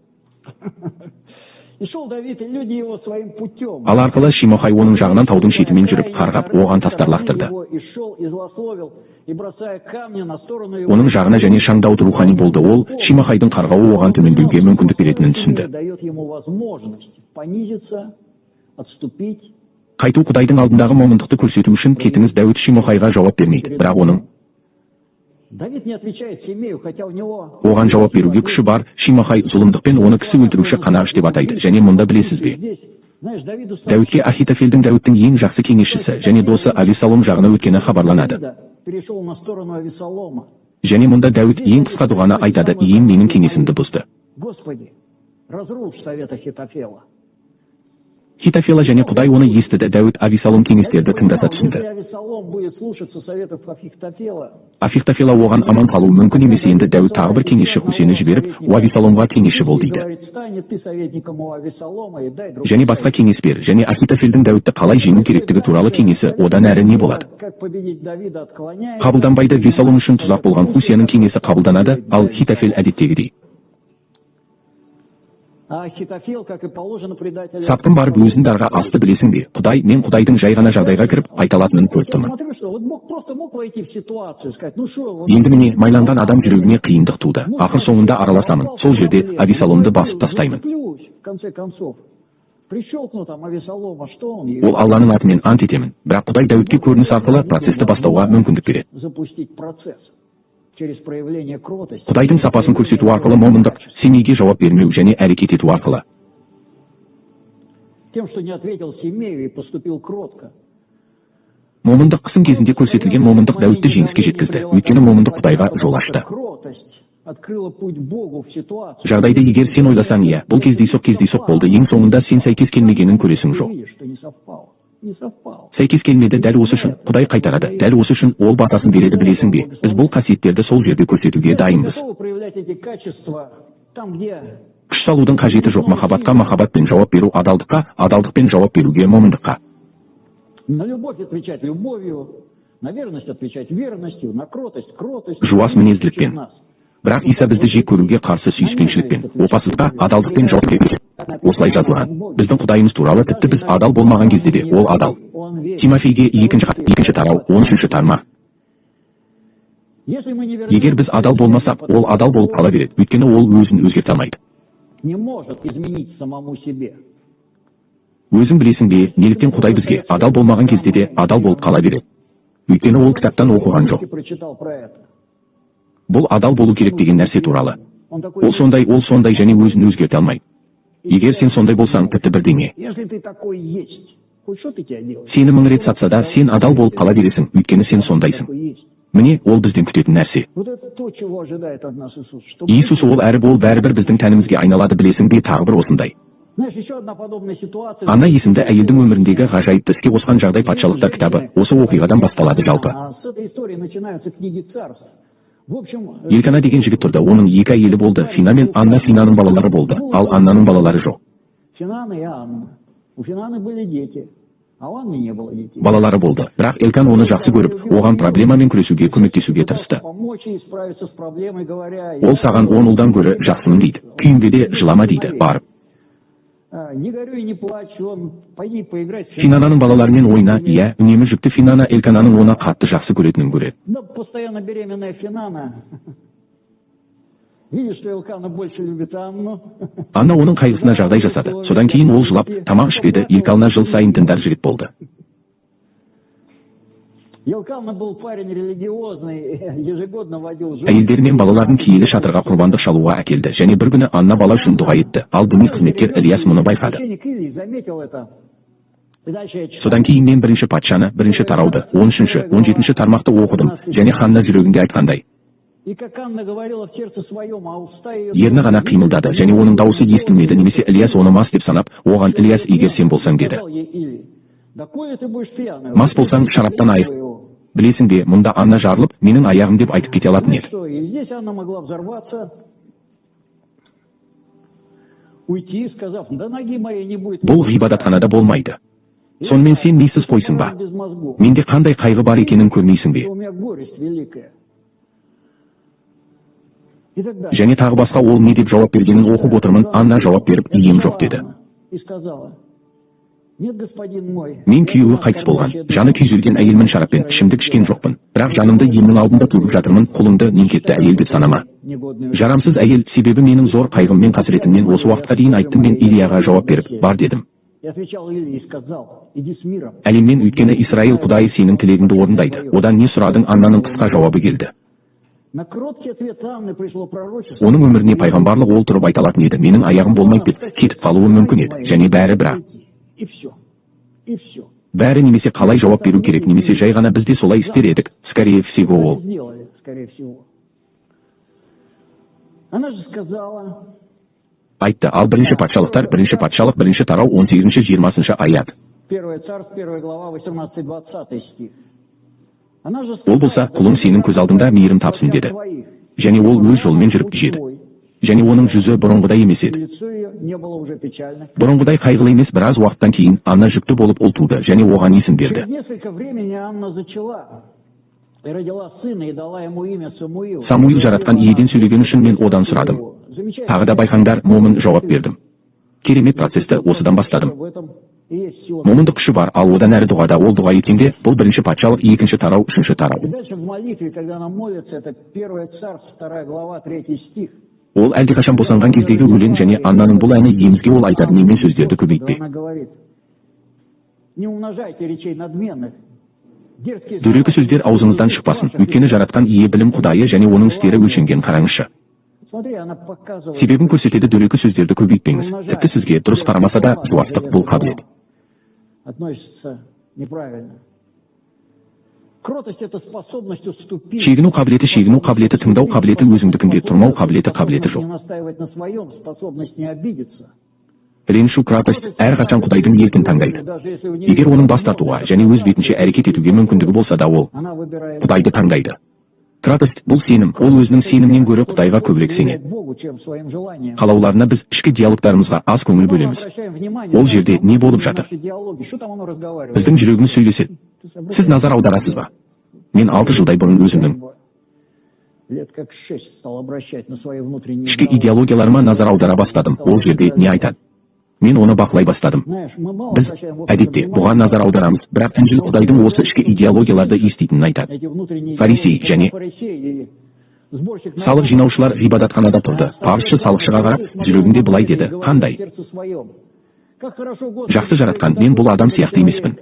Speaker 1: Ал арқылы Шимохай оның жағынан таудың шетімен жүріп, қарғап, оған тастар лақтырды. Оның жағына және шаңдауды рухани болды. Ол Шимохайдың қарғауы оған төмендеуге мүмкіндік беретінін түсінді. Қайту Құдайдың алдындағы момындықты көрсету үшін кетіңіз. Дәуіт Шимохайға жауап бермейді, бірақ оның оған жауап беруге күші бар. Шимохай зұлымдықпен оны кісі өлтіруші қанағыш деп атайды. Және мұнда білесіз бе, Дәуітке Ахитофелдің Дәуіттің ең жақсы кеңесшісі және досы Авесалом жағына өткені хабарланады. Және мұнда Дәуіт ең қысқа дұғаны айтады: ием менің кеңесімді бұзды. Хитофела және Құдай оны естіді. Дәуіт Авесалом кеңестерді тыңдата түсінді. Ахитофела оған аман қалу мүмкін емес. Енді Дәуіт тағы бір кеңесші Хусейнді жіберіп, Авесаломға кеңесші бол дейді. Және басқа кеңес бер. Және Ахитофелдің Дәуітті қалай жеңу керектігі туралы кеңесі одан әрі не болады? Қабылданбайды. Авесалом үшін тұзақ болған Хусейннің кеңесі қабылданады, ал Хитофел әдеттегідей. Саптың барып өзін дарға асты, білесің бе? Құдай, мен Құдайдың жай ғана жағдайға кіріп қайталатынын көріп тұрмын. Енді міне, майланған адам жүрегіне қиындық туды. Ақыр соңында араласамын. Сол жерде Авесаломды басып тастаймын. Ол Алланың атымен ант етемін. Бірақ Құдай Дәуітке көрініс арқылы процесті бастауға мүмкіндік береді. Құдайдың сапасын көрсету арқылы момындық, Семейге жауап бермеу және әрекет ету арқылы. Момындық қысым кезінде көрсетілген момындық Дәуітті жеңіске жеткізді. Өйткені момындық Құдайға жол ашты. Жағдайды егер сен ойласаң, иә, бұл кездейсоқ болды, ең соңында сен сәйкес келмегенін көресің. Жоқ. Сәйкес келмеді. Дәл осы үшін Құдай қайтарады. Дәл осы үшін ол батасын береді, білесің бе? Біз бұл қасиеттерді сол жерде көрсетуге дайынбыз. Күш салудың қажеті жоқ. Махаббатқа махаббатпен жауап беру, адалдыққа адалдықпен жауап беруге момындыққа. Жуас мінезділікпен. Бірақ Иса бізді жек көруге қарсы сүйіспеншілікпен, опасыздыққа адалдықпен жауап береді. Осылай жазылған. Біздің Құдайымыз туралы тіпті біз адал болмаған кезде де ол адал. Тимофейге 2 тарау 13 тармақ. Егер біз адал болмасақ, ол адал болып қала береді. Өйткені ол өзін өзгерте алмайды. Өзің білесің бе, неліктен Құдай бізге адал болмаған кезде де адал болып қала береді? Өйткені ол кітаптан оқыған жоқ. Бұл адал болу керек деген нәрсе туралы. Ол сондай және өзін өзгерте алмайды. Егер сен сондай болсаң, тіпті бірдеңе сені мың рет сатса да, сен адал болып қала бересің, өйткені сен сондайсың. Міне, ол бізден күтетін нәрсе. Иисус ол әрі бол бәрібір біздің тәнімізге айналады, білесің бе? Тағы бір осындай. Анна есімді әйелдің өміріндегі ғажайыпты іске қосқан жағдай патшалықтар кітабы осы оқиғадан басталады жалпы. Елкана деген жігіт тұрды, оның 2 әйелі болды. Фина мен Анна. Финаның балалары болды, ал Аннаның балалары жоқ. Балалары болды, бірақ Елкан оны жақсы көріп, оған проблемамен күресуге көмектесуге тырысты. Ол саған 10 ұлдан гөрі жақсымын дейді. Күйінде де жылама дейді, барып. Финананың балаларымен ойна, иә, үнемі жүкті Финана Елкананың оны қатты жақсы көретінін көреді. Анна оның қайғысына жағдай жасады. Содан кейін ол жылап, тамақ ішпеді. Елкана жыл сайын діндар жігіт болды. Әйелдері мен балаларын киелі шатырға құрбандық шалуға әкелді, және бір күні Анна бала үшін дұға етті. Ал діни қызметкер Ильяс мұны байқады. Содан кейін мен бірінші патшаны, бірінші тарауды, 13-ші, 17-ші тармақты оқыдым, және ханна жүрегінде айтқандай. Ерні ғана қимылдады, және оның дауысы естілмеді, немесе Ильяс оны мас деп санап, оған Ильяс егер сен болсаң деді. Мас болсаң шараптан айық. Білесің бе, мұнда Анна жарылып, менің аяғым деп айтып кете алатын еді. Бұл ғибадатханада болмайды. Сонымен сен мисыз қойсын ба? Менде қандай қайғы бар екенін көрмейсің бе? Және тағы басқа ол не деп жауап бергенін оқып отырмын. Анна жауап беріп, ием жоқ деді. Мен күйеуі қайтыс болған, жаны күйзелген әйелмін, шараппен ішімдік ішкен жоқпын. Бірақ жанымды емнің алдында төгіп жатырмын, қолымды немкетті әйел деп санама. Жарамсыз әйел, себебі менің зор қайғым мен қасіретімнен осы уақытқа дейін айттым. Мен Илияға жауап беріп, бар дедім. Әлеммен, өйткені Исраил Құдайы сенің тілегіңді орындайды. Одан не сұрадың? Аннаның қысқа жауабы келді. Оның өміріне пайғамбарлық ол тұрып айта алатын еді. Менің аяғым болмайды деп кетіп қалуы мүмкін еді. Және бәрі бірақ. Бәрі немесе қалай жауап беру керек, немесе жай ғана бізде солай істер едік. Скорее всего ол. Айтты, ал бірінші патшалықтар, бірінші патшалық, бірінші тарау 18-20 аят. Ол болса, құлың сенің көз алдында мейірім тапсын деді. Және ол өз жолымен жүріп жеді. Және оның жүзі бұрынғыдай емес еді. Бұрынғыдай қайғылы емес. Біраз уақыттан кейін Анна жүкті болып ұл туды, және оған есім берді. Самуил жаратқан иеден сөйлеген үшін мен одан сұрадым. Тағы да байқаңдар, момын жауап бердім. Керемет процесті осыдан бастадым. Момындық күші бар, ал одан әрі дұғада ол дұға еткенде, бұл бірінші патшалық, екінші тарау, үшінші тарау. Ол әлдеқашан босанған кездегі өлең, және Аннаның бұл әні емізге ол айтады, немен сөздерді көбейтпе. Дөрекі сөздер аузыңыздан шықпасын, өйткені жаратқан ие білім Құдайы, және оның істері өлшенген. Қараңызшы. Себебін көрсетеді, дөрекі сөздерді көбейтпеңіз. Тіпті сізге дұрыс қарамаса да, жуастық бұл қабілет. Шегіну қабілеті, тыңдау қабілеті, өзіңдікінде тұрмау қабілеті жоқ. Ренішу кратость әрқашан Құдайдың еркін таңдайды. Егер оның бас тартуға және өз бетінше әрекет етуге мүмкіндігі болса да, ол Құдайды таңдайды. Кратость бұл сенім, ол өзінің сенімнен гөрі Құдайға көбірек сенеді. Қалауларына біз ішкі диалогтарымызға аз көңіл бөлеміз. Ол жерде не болып жатыр? Біздің жүрегіміз сөйлеседі. Сіз назар аударасыз ба? Мен 6 жылдай бұрын өзімнің ішкі идеологияларыма назар аудара бастадым. Ол жерде не айтады? Мен оны бақылай бастадым. Біз әдетте бұған назар аударамыз, бірақ Інжіл Құдайдың осы ішкі идеологияларды еститінін айтады. Фарисей және салық жинаушылар ғибадатханада тұрды. Парызшы салықшыға қарап, жүрегінде былай деді: қандай жақсы жаратқан, мен бұл адам сияқты емеспін.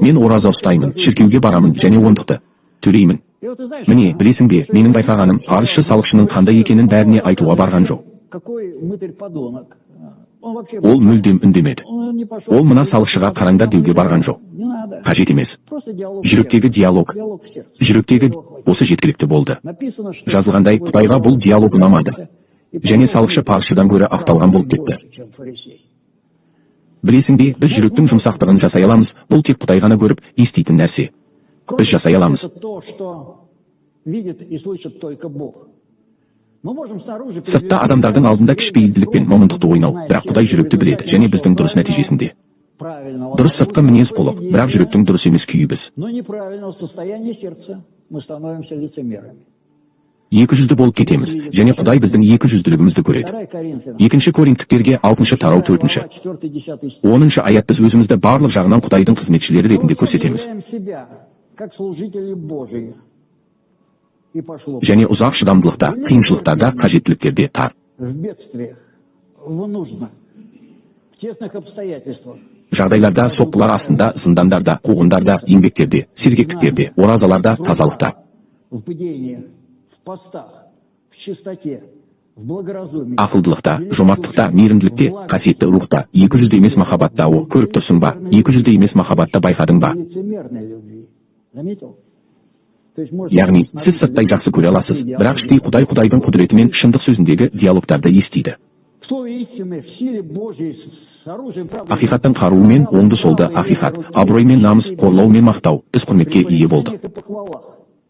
Speaker 1: Мен ораза ұстаймын, шіркеуге барамын және ондықты төлеймін. Міне, білесің бе, менің байқағаным, парызшы салықшының қандай екенін бәріне айтуға барған жоқ. Ол мүлдем үндемеді. Ол мына салықшыға қараңдар деуге барған жоқ. Қажет емес. Жүректегі диалог. Жүректегі осы жеткілікті болды. Жазылғандай, Құдайға бұл диалог ұнамады. Және салықшы парызшыдан гөрі ақталған болып кетті. Білесің бе, біз жүректің жұмсақтығын жасай аламыз. Бұл тек Құдай ғана көріп, еститін нәрсе. Біз жасай аламыз. Сыртта адамдардың алдында кішіпейілділік пен момындықты ойнау, бірақ Құдай жүректі біледі, және біздің дұрыс нәтижесінде. Дұрыс сыртқы мінез қолық, бірақ жүректің дұрыс емес күйі біз. Екі жүзді болып кетеміз, және Құдай біздің екі жүзділігімізді көреді. 2 Коринтіктерге 6 тарау 4. 10 аят біз өзімізді барлық жағынан Құдайдың қызметшілері ретінде көрсетеміз. Және ұзақ шыдамдылықта, қиыншылықтарда, қажеттіліктерде тар. Жағдайларда, соққылар астында, зындандарда, қуғындарда, еңбектерде, сергектіктерде, оразаларда, тазалықта. Ақылдылықта, жомарттықта, мейірімділікте, қасиетті рухта, 200 емес махаббатта, о, көріп тұрсың ба? 200 емес махаббатта байқадың ба? Яғни, сіз сырттай жақсы көре аласыз, бірақ іштей Құдайдың құдіреті мен шындық сөзіндегі диалогтарды естиді.
Speaker 2: в слове истины, в силе Божьей, с оружием правды.
Speaker 1: Ақиқаттың қаруымен оңды солды ақиқат, абырой мен намыс, қорлау мен мақтау, біз құрметке ие болдық.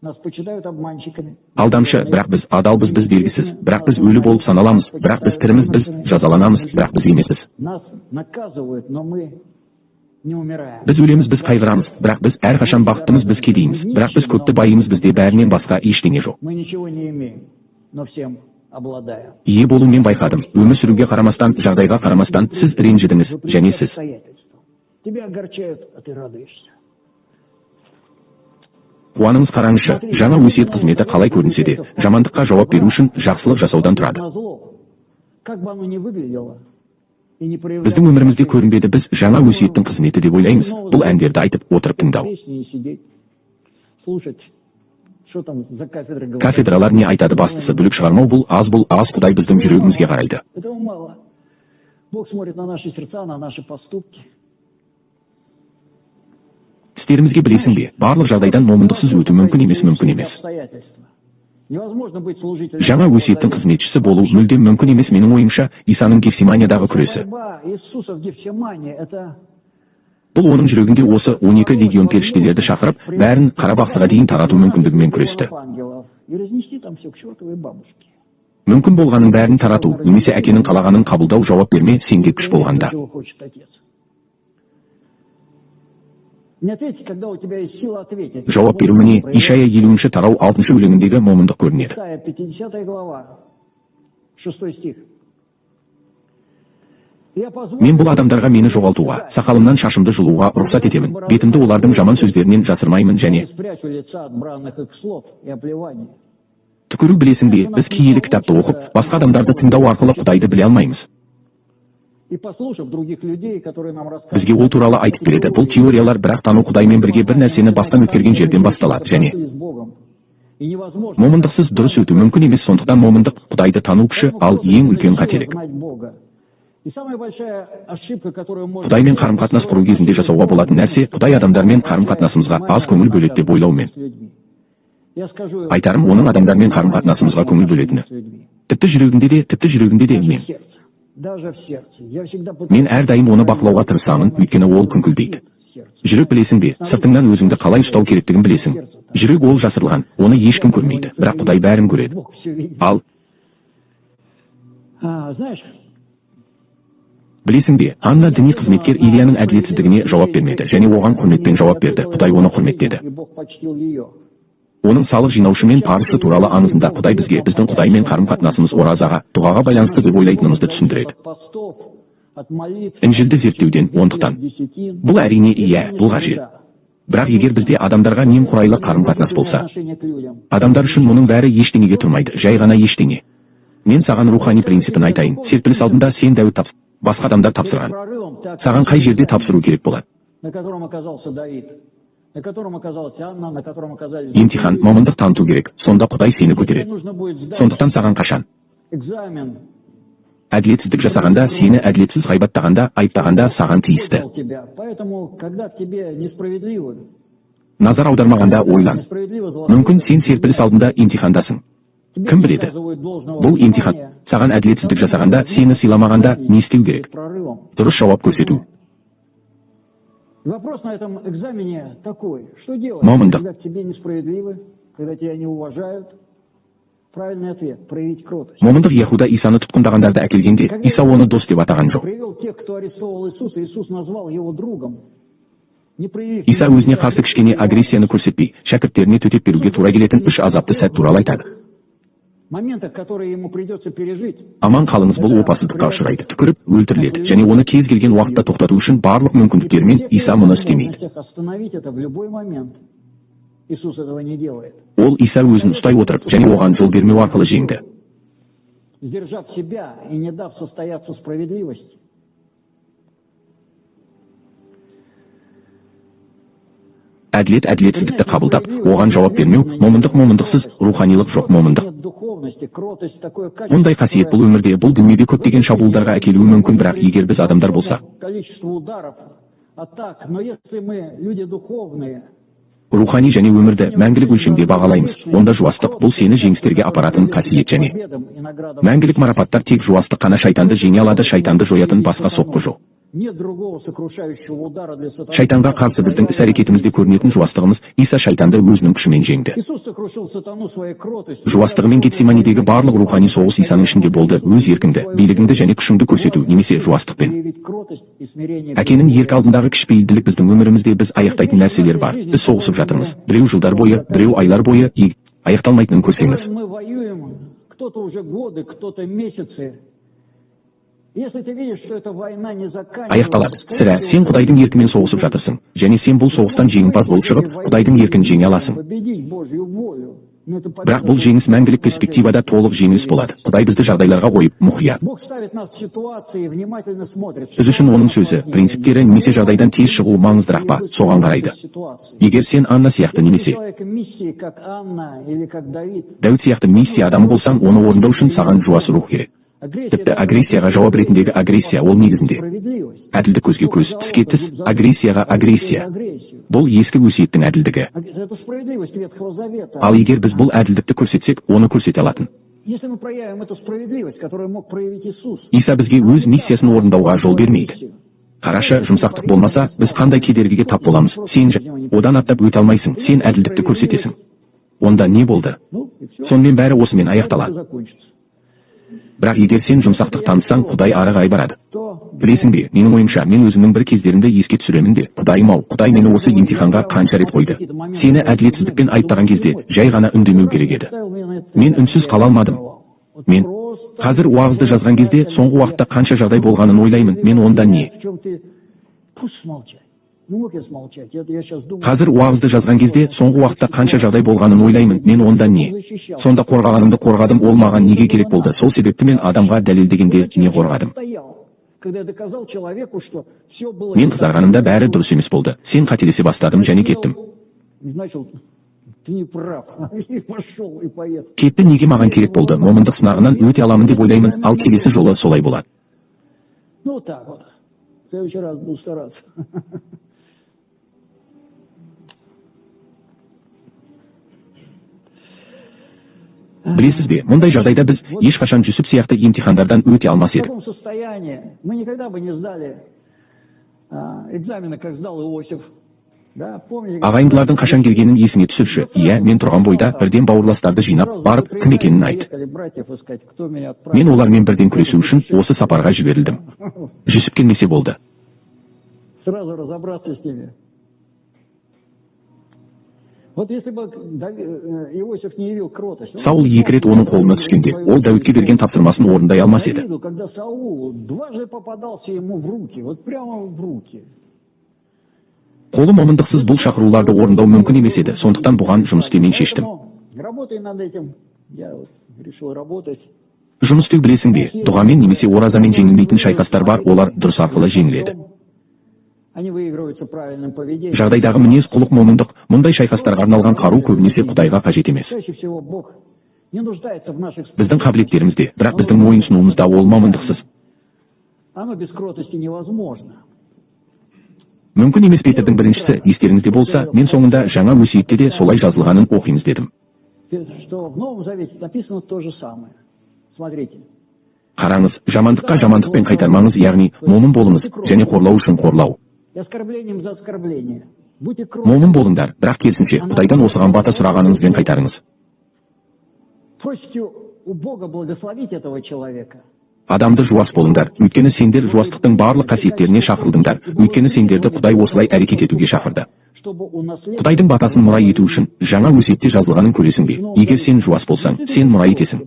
Speaker 2: Нас почитают обманщиками.
Speaker 1: Алдамшы, бірақ біз адалбыз, біз белгісіз, бірақ біз өлі болып саналамыз, бірақ біз тіріміз, біз жазаланамыз, бірақ біз емеспіз.
Speaker 2: Нас наказывают, но мы не умираем.
Speaker 1: Біз өлеміз, біз қайғырамыз, бірақ біз әрқашан бақыттымыз, біз кедейміз, бірақ біз көпті байымыз, бізде бәрінен басқа ештеңе жоқ.
Speaker 2: Мы ничего не имеем, но всем обладаем.
Speaker 1: Ие болу мен байқадым. Өмір сүруге қарамастан, жағдайға қарамастан, сіз ренжідіңіз, және сіз.
Speaker 2: Тебя огорчают, а ты радуешься.
Speaker 1: Қуаныңыз, қараңызшы, жаңа өсиет қызметі қалай көрінсе де, жамандыққа жауап беру үшін жақсылық жасаудан тұрады.
Speaker 2: Как бы оно ни выглядело, и не проявлялось.
Speaker 1: Біздің өмірімізде көрінбеді, біз жаңа өсиеттің қызметі деп ойлаймыз. Бұл әндерді айтып отырып тыңдау.
Speaker 2: Слушать, что там за кафедры говорят.
Speaker 1: Кафедралар не айтады, бастысы бүлік шығармау, бұл аз, Құдай біздің жүрегімізге қарайды.
Speaker 2: Этого мало. Бог смотрит на наши сердца, на наши поступки.
Speaker 1: Істерімізге білесің бе, барлық жағдайдан момындықсыз өту мүмкін емес.
Speaker 2: Невозможно быть служителем.
Speaker 1: Жаңа өсиеттің қызметшісі болу мүлдем мүмкін емес. Менің ойымша, Исаның Гефсиманиядағы күресі.
Speaker 2: Иисуса в Гефсимании это
Speaker 1: Бұл оның жүрегінде осы 12 легион періштелерді шақырып, бәрін Қарабақтыға дейін тарату мүмкіндігімен күресті.
Speaker 2: и разнести там все к чертовой бабушке.
Speaker 1: Мүмкін болғанын бәрін тарату, немесе әкенің қалағанын қабылдау, жауап берме, сенде күш болғанда.
Speaker 2: Не ответь, когда у тебя есть сила ответить.
Speaker 1: Жауап беру міне Ишая 50-ші тарау 6-шы өлеңіндегі момындық көрінеді.
Speaker 2: Исайя 50 глава, 6 стих.
Speaker 1: Мен бұл адамдарға мені жоғалтуға, сақалымнан шашымды жұлуға рұқсат етемін. Бетімді олардың жаман сөздерінен жасырмаймын және түкіру, білесің бе, біз киелі кітапты оқып, басқа адамдарды тыңдау арқылы Құдайды біле алмаймыз. Бізге ол туралы айтып береді. Бұл теориялар, бірақ тану Құдаймен бірге бір нәрсені бастан өткерген жерден басталады және момындықсыз дұрыс өту мүмкін емес. Сондықтан момындық Құдайды тану күші, ал ең үлкен қателік. Құдаймен қарым-қатынас құру кезінде жасауға болатын нәрсе, Құдай адамдармен қарым-қатынасымызға аз көңіл бөледі деп ойлаумен. Айтарым, оның адамдармен қарым-қатынасымызға көңіл бөлетіні. Тіпті жүрегінде де мен. Мен әрдайым оны бақылауға тырысамын, өйткені ол күңкілдейді. Жүрек, білесің бе, сыртыңнан өзіңді қалай ұстау керектігін білесің. Жүрек ол жасырылған, оны ешкім көрмейді, бірақ Құдай бәрін көреді. Ал білесің бе, Анна діни қызметкер Илияның әділетсіздігіне жауап бермеді, және оған құрметпен жауап берді. Құдай оны құрметтеді. Оның салық жинаушы мен парызы туралы аңызында Құдай бізге біздің Құдаймен қарым-қатынасымыз оразаға, дұғаға байланысты деп ойлайтынымызды түсіндіреді. Інжілді зерттеуден, ондықтан бұл әрине иә, бұл қажет. Бірақ егер бізде адамдарға немқұрайлы қарым-қатынас болса, адамдар үшін мұның бәрі ештеңеге тұрмайды, жай ғана ештеңе. Мен саған рухани принципін айтайын. Серпіліс алдында сен Дәуіт тапсыр, басқа адамдар тапсырған. Саған қай жерде тапсыру керек болады? Емтихан, момындық таныту керек, сонда Құдай сені көтереді. Сондықтан саған қашан әділетсіздік жасағанда, сені әділетсіз ғайбаттағанда, айыптағанда саған тиісті. Назар аудармағанда ойлан. Мүмкін сен серпіліс алдында емтихандасың. Кім біледі? Бұл емтихан. Саған әділетсіздік жасағанда, сені сыйламағанда не істеу керек? Дұрыс жауап көрсету.
Speaker 2: Вопрос на этом экзамене такой: что делать, когда к тебе несправедливы, когда тебя не уважают? Правильный ответ: проявить кротость.
Speaker 1: Момындық Яхуда Исаны тұтқындағандарды әкелгенде, Иса оны дос деп атаған жоқ.
Speaker 2: Привел тех, кто арестовал Иисуса, Иисус назвал его другом.
Speaker 1: Иса өзіне қарсы кішкене агрессияны көрсетпей, шәкірттеріне төтеп беруге тура келетін 3 азапты сәт туралы айтады. Аман қалыңыз, бұл опасыздыққа ұшырайды, түкіріп өлтіріледі, және оны кез келген уақытта тоқтату үшін барлық мүмкіндіктермен Иса мұны істемейді. Ол Иса өзін ұстай отырып, және оған жол бермеу арқылы жеңді. Әділет әділетсіздікті қабылдап, оған жауап бермеу, момындықсыз руханилық жоқ момындық. Мұндай қасиет бұл өмірде, бұл дүниеде көптеген шабуылдарға әкелуі мүмкін, бірақ егер біз адамдар болсақ, Рухани және өмірді мәңгілік өлшемде бағалаймыз. Онда жуастық бұл сені жеңістерге апаратын қасиет және мәңгілік марапаттар тек жуастық қана шайтанды жеңе алады, шайтанды жоятын басқа соққы жоқ. Шайтанға қарсы біздің іс-әрекетімізде көрінетін жуастығымыз Иса шайтанды өзінің күшімен жеңді. Жуастығымен Гетсиманидегі барлық рухани соғыс Исаның ішінде болды. Өз еркіңді, билігіңді және күшіңді көрсету немесе жуастықпен. Әкенің еркі алдындағы кішіпейілділік біздің өмірімізде біз аяқтайтын нәрселер бар. Біз соғысып жатырмыз. Біреу жылдар бойы, біреу айлар бойы аяқталмайтынын көрсеңіз. Аяқталады. Сірә, сен Құдайдың еркімен соғысып жатырсың. Және сен бұл соғыстан жеңімпаз болып шығып, Құдайдың еркін жеңе аласың. Бірақ бұл жеңіс мәңгілік перспективада толық жеңіс болады. Құдай бізді жағдайларға қойып, мұқият. Біз үшін оның сөзі, принциптері немесе жағдайдан тез шығу маңыздырақ па, соған қарайды. Егер сен Анна сияқты немесе Дәуіт сияқты миссия адамы болсаң, оны орындау үшін саған жуас рух керек. Тіпті агрессияға жауап ретіндегі агрессия ол негізінде әділдік көзге көз, тіске тіс, агрессияға агрессия. Бұл ескі өсиеттің әділдігі. Ал егер біз бұл әділдікті көрсетсек, оны көрсете алатын. Иса бізге өз миссиясын орындауға жол бермейді. Қарашы, жұмсақтық болмаса, біз қандай кедергіге тап боламыз? Сен одан аттап өте алмайсың, сен әділдікті көрсетесің. Онда не болды? Сонымен бәрі осымен аяқталады. Бірақ егер сен жұмсақтық танытсаң, Құдай ары қарай барады. Білесің бе, менің ойымша, мен өзімнің бір кездерімде еске түсіремін де, Құдайым-ау, Құдай мені осы емтиханға қанша рет қойды. Сені әділетсіздікпен айыптаған кезде жай ғана үндемеу керек еді. Мен үнсіз қала алмадым. Мен қазір уағызды жазған кезде соңғы уақытта қанша жағдай болғанын ойлаймын. Мен онда не? Қазір уағызды жазған кезде соңғы уақытта қанша жағдай болғанын ойлаймын. Мен онда не? Сонда қорғағанымды қорғадым, ол маған неге керек болды? Сол себепті мен адамға дәлелдегенде не қорғадым? Мен қызарғанымда бәрі дұрыс емес болды. Сен қателесе бастадым және кеттім. Кетті неге маған керек болды? Момындық сынағынан өте аламын деп ойлаймын, ал келесі жолы солай болады. Білесіз бе, мұндай жағдайда біз ешқашан Жүсіп сияқты емтихандардан өте алмас едік. Ағайындылардың қашан келгенін есіңе түсірші. Иә, мен тұрған бойда бірден бауырластарды жинап, барып, кім екенін айт. Мен олармен бірден күресу үшін осы сапарға жіберілдім. Жүсіп келмесе болды. Саул екі рет оның қолына түскенде, ол Дәуітке берген тапсырмасын орындай алмас еді. Қолы момындықсыз бұл шақыруларды орындау мүмкін емес еді, сондықтан бұған жұмыс істеумен шештім. Жұмыс істеу білесің бе, дұғамен немесе оразамен жеңілмейтін шайқастар бар, олар дұрыс арқылы жеңіледі. Жағдайдағы мінез құлық момындық, мұндай шайқастарға арналған қару көбінесе Құдайға қажет емес. Біздің қабілеттерімізде, бірақ біздің мойынсынуымызда ол момындықсыз. Мүмкін емес. Петрдің біріншісі, естеріңізде болса, мен соңында жаңа өсиетте де солай жазылғанын оқимыз дедім. Қараңыз, жамандыққа жамандықпен қайтармаңыз, яғни момын болыңыз және қорлау үшін қорлау. Момын болыңдар, бірақ керісінше Құдайдан осыған бата сұрағаныңызбен қайтарыңыз. Адамды жуас болыңдар, өйткені сендер жуастықтың барлық қасиеттеріне шақырылдыңдар, өйткені сендерді Құдай осылай әрекет етуге шақырды. Құдайдың батасын мұра ету үшін жаңа өсиетте жазылғанын көресің бе? Егер сен жуас болсаң, сен мұра етесің.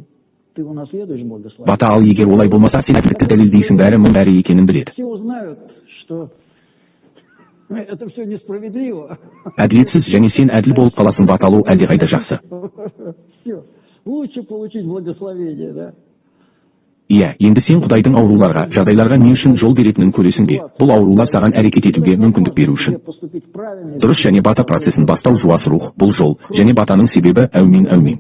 Speaker 1: Бата ал, егер олай болмаса, сен әділдікті дәлелдейсің, бәрі мұң бәрі екенін біледі. Әділетсіз және сен әділ болып қаласың, баталу әлдеқайда жақсы. Иә, енді сен Құдайдың ауруларға, жағдайларға не үшін жол беретінін көресің бе? Бұл аурулар саған әрекет етуге мүмкіндік беру үшін. Дұрыс және бата процесін бастау жуас рух, бұл жол, және батаның себебі әумин әумин.